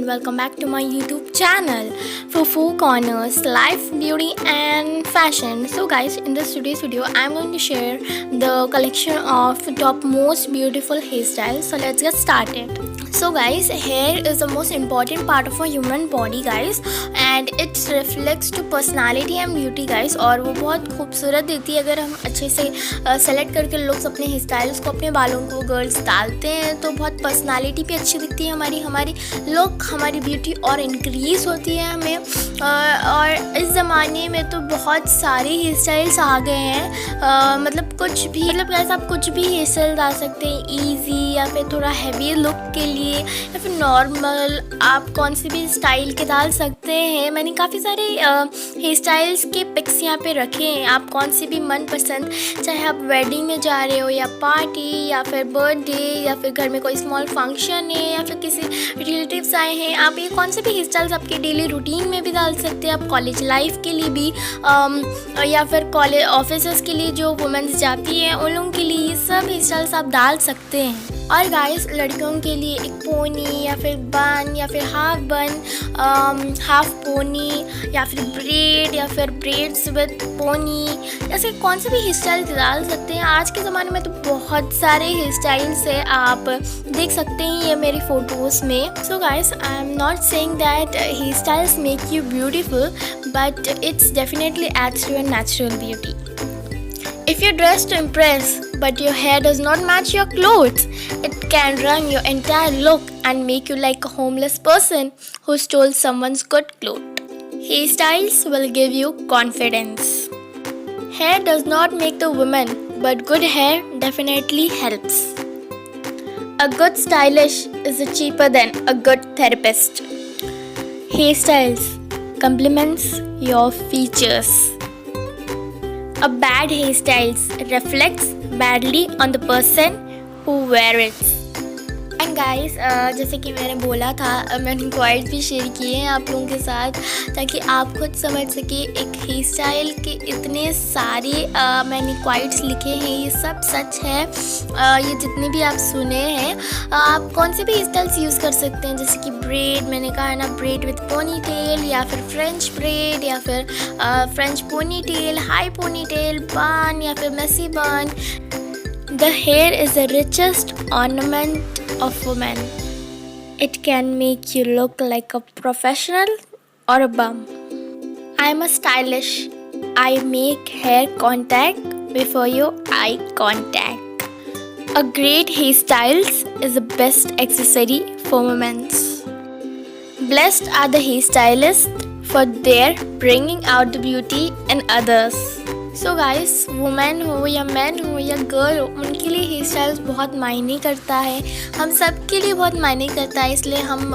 and welcome back to my YouTube channel FUFU Corners, Life, Beauty and Fashion. So guys, in this today's video I'm going to share the collection of top most beautiful hairstyles. So let's get started. So guys, hair is the most important part of a human body guys, and it reflects to personality and beauty guys. और वो बहुत खूबसूरत देती है अगर हम अच्छे से सेलेक्ट करके लुक्स अपने हेयर स्टाइल्स को अपने बालों को गर्ल्स डालते हैं तो बहुत पर्सनालिटी भी अच्छी दिखती है हमारी लुक, हमारी ब्यूटी और इंक्रीज़ होती है हमें। और इस ज़माने में तो बहुत सारे हेयर स्टाइल्स आ गए हैं, मतलब गाइस आप कुछ भी हेयर स्टाइल डाल सकते हैं ईजी, या फिर थोड़ा हैवी लुक के लिए, या फिर नॉर्मल आप कौन सी भी स्टाइल के डाल सकते हैं। मैंने काफ़ी सारे हेयर स्टाइल्स के पिक्स यहाँ पे रखे हैं। आप कौन सी भी मनपसंद, चाहे आप वेडिंग में जा रहे हो या पार्टी या फिर बर्थडे या फिर घर में कोई स्मॉल फंक्शन है या फिर किसी रिलेटिव्स आए हैं, आप ये कौन से भी हेयर स्टाइल्स आपके डेली रूटीन में भी डाल सकते हैं। आप कॉलेज लाइफ के लिए भी या फिर कॉलेज ऑफिस के लिए जो वुमेन्स जाती हैं उन लोगों के लिए ये सब हेयर स्टाइल्स आप डाल सकते हैं। और गाइस लड़कियों के लिए एक पोनी या फिर बन या फिर हाफ बन, हाफ पोनी या फिर ब्रेड या फिर ब्रेड्स विद पोनी, ऐसे कौन से भी हेयर स्टाइल डाल सकते हैं। आज के ज़माने में तो बहुत सारे हेयर स्टाइल्स है, आप देख सकते हैं ये मेरी फ़ोटोज़ में। So guys I am not saying that hair styles make you beautiful, but it's definitely adds to your natural beauty. If you're dressed to impress, but your hair does not match your clothes, it can ruin your entire look and make you like a homeless person who stole someone's good clothes. Hairstyles will give you confidence. Hair does not make the woman, but good hair definitely helps. A good stylish is cheaper than a good therapist. Hairstyles complements your features. A bad hairstyle reflects badly on the person who wears it. And guys जैसे कि मैंने बोला था, मैंने quite भी share किए हैं आप लोगों के साथ ताकि आप खुद समझ सके एक हेयर स्टाइल के इतने सारे मैंने क्वाइट्स लिखे हैं, ये सब सच है। ये जितने भी आप सुने हैं, आप कौन से भी हेयर स्टाइल्स यूज़ कर सकते हैं, जैसे कि ब्रेड, मैंने कहा ना ब्रेड विथ पोनी टेल, या फिर फ्रेंच ब्रेड, या फिर French pony tail, high pony tail, bun या फिर मेसी बन. The hair is the richest ornament of women. It can make you look like a professional or a bum. I am a stylish. I make hair contact before your eye contact. A great hairstyles is the best accessory for women. Blessed are the hairstylists for their bringing out the beauty in others. So guys, women हो या man हो या girl हो, उनके लिए hair styles बहुत मायने करता है, हम सब के लिए बहुत मायने करता है। इसलिए हम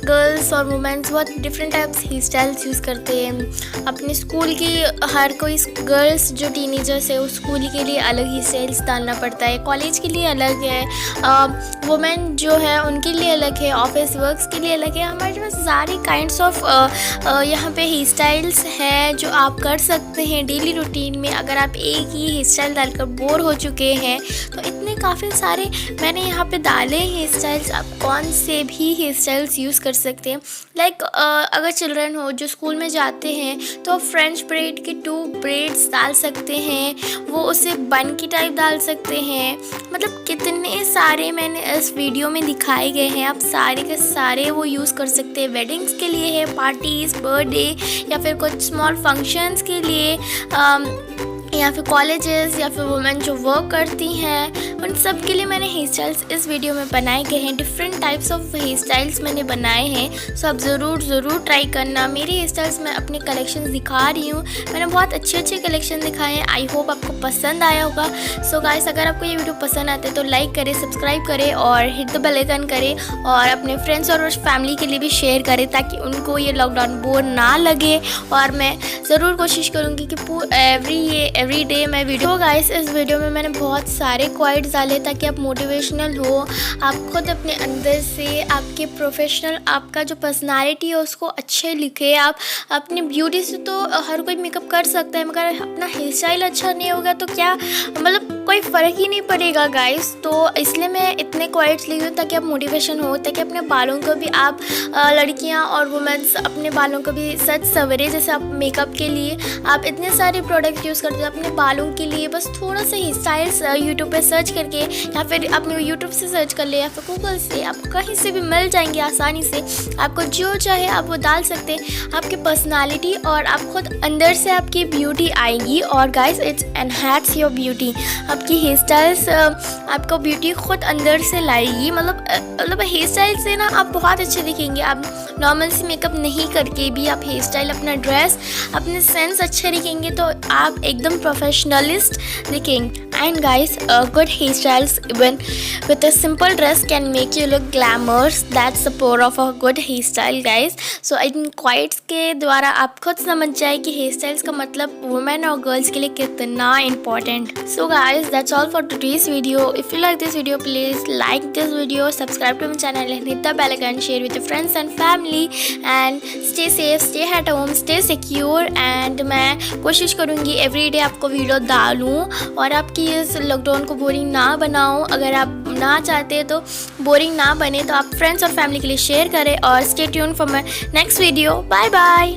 गर्ल्स और वुमेन्स बहुत different types hair styles use करते हैं। अपने स्कूल की हर कोई गर्ल्स जो टीनेजर्स है उस स्कूल के लिए अलग हेयर स्टाइल्स डालना पड़ता है, कॉलेज के लिए अलग है, वुमेन जो है उनके लिए अलग है, ऑफिस वर्क्स के लिए अलग है। हमारे पास सारे काइंड्स ऑफ यहाँ पे हेयर स्टाइल्स हैं जो आप कर सकते हैं डेली रूटीन में। अगर आप एक ही हेयर स्टाइल डालकर बोर हो चुके हैं तो इतने काफ़ी सारे मैंने यहाँ पे डाले हेयर स्टाइल्स, आप कौन से भी हेयर स्टाइल्स यूज़ कर सकते हैं। लाइक अगर चिल्ड्रन हो जो स्कूल में जाते हैं तो फ्रेंच ब्रेड के 2 ब्रेड्स डाल सकते हैं, वो उसे बन की टाइप डाल सकते हैं। मतलब कितने सारे मैंने इस वीडियो में दिखाए गए हैं, आप सारे के सारे वो यूज़ कर सकते हैं। वेडिंग्स के लिए है, पार्टीज़, बर्थडे या फिर कुछ स्मॉल फंक्शंस के लिए, या फिर कॉलेजेस या फिर वुमेन जो वर्क करती हैं, उन सब के लिए मैंने हेयर स्टाइल्स इस वीडियो में बनाए गए हैं। Different types of hair styles मैंने बनाए हैं, सो आप ज़रूर ट्राई करना। मेरे हेयर स्टाइल्स मैं अपने कलेक्शन दिखा रही हूँ, मैंने बहुत अच्छे कलेक्शन दिखाए हैं। आई होप आपको पसंद आया होगा। सो गाइस, अगर आपको ये वीडियो पसंद आते तो लाइक करें, सब्सक्राइब करें और हिट द बेल आइकन करें, और अपने फ्रेंड्स और फैमिली के लिए भी शेयर करें ताकि उनको ये लॉकडाउन बोर ना लगे। और मैं ज़रूर कोशिश करूँगी कि एवरी डे मैं वीडियो। गाइस, इस वीडियो में मैंने बहुत सारे क्वाइट्स डाले ताकि आप मोटिवेशनल हो, आप खुद अपने अंदर से आपके प्रोफेशनल, आपका जो पर्सनालिटी है उसको अच्छे लिखे। आप अपनी ब्यूटी से तो हर कोई मेकअप कर सकता है, मगर अपना हेयर स्टाइल अच्छा नहीं होगा तो क्या, मतलब कोई फ़र्क ही नहीं पड़ेगा गाइस। तो इसलिए मैं इतने क्वाइट्स ली हूँ ताकि आप मोटिवेशन हो, ताकि अपने बालों को भी आप लड़कियाँ और वुमेन्स अपने बालों को भी सच सवरे। जैसे आप मेकअप के लिए आप इतने सारे प्रोडक्ट यूज़ करते हो, अपने बालों के लिए बस थोड़ा सा ही स्टाइल्स यूट्यूब पे सर्च करके, या फिर आप यूट्यूब से सर्च कर ले या फिर गूगल से, आपको कहीं से भी मिल जाएंगे आसानी से। आपको जो चाहे आप वो डाल सकते हैं, आपकी पर्सनालिटी और आप खुद अंदर से आपकी ब्यूटी आएगी। और guys it's enhance your beauty. आपकी हेयर स्टाइल्स आपको ब्यूटी खुद अंदर से लाएगी। मतलब हेयर स्टाइल से ना आप बहुत अच्छे दिखेंगे। आप नॉर्मल से मेकअप नहीं करके भी आप हेयर स्टाइल, अपना ड्रेस, अपने सेंस अच्छे दिखेंगे तो आप एकदम प्रोफेशनलिस्ट दिखेंगे। And guys good hair styles even with a simple dress can make you look glamorous. That's the power of a good hair style guys. So इन क्वाइट्स के द्वारा आप खुद समझ जाए कि हेयर स्टाइल्स का मतलब वुमेन और गर्ल्स के लिए कितना important. So guys that's all for today's video. If you like this video please like this video, subscribe to my channel and hit the bell icon, share with your friends and family and stay safe, stay at home, stay secure. And मैं कोशिश करूँगी everyday आपको video डालूँ और आपकी इस lockdown को boring ना बनाऊँ। अगर आप ना चाहते तो बोरिंग ना बने तो आप फ्रेंड्स और फैमिली के लिए शेयर करें और stay tune for my next video. Bye bye.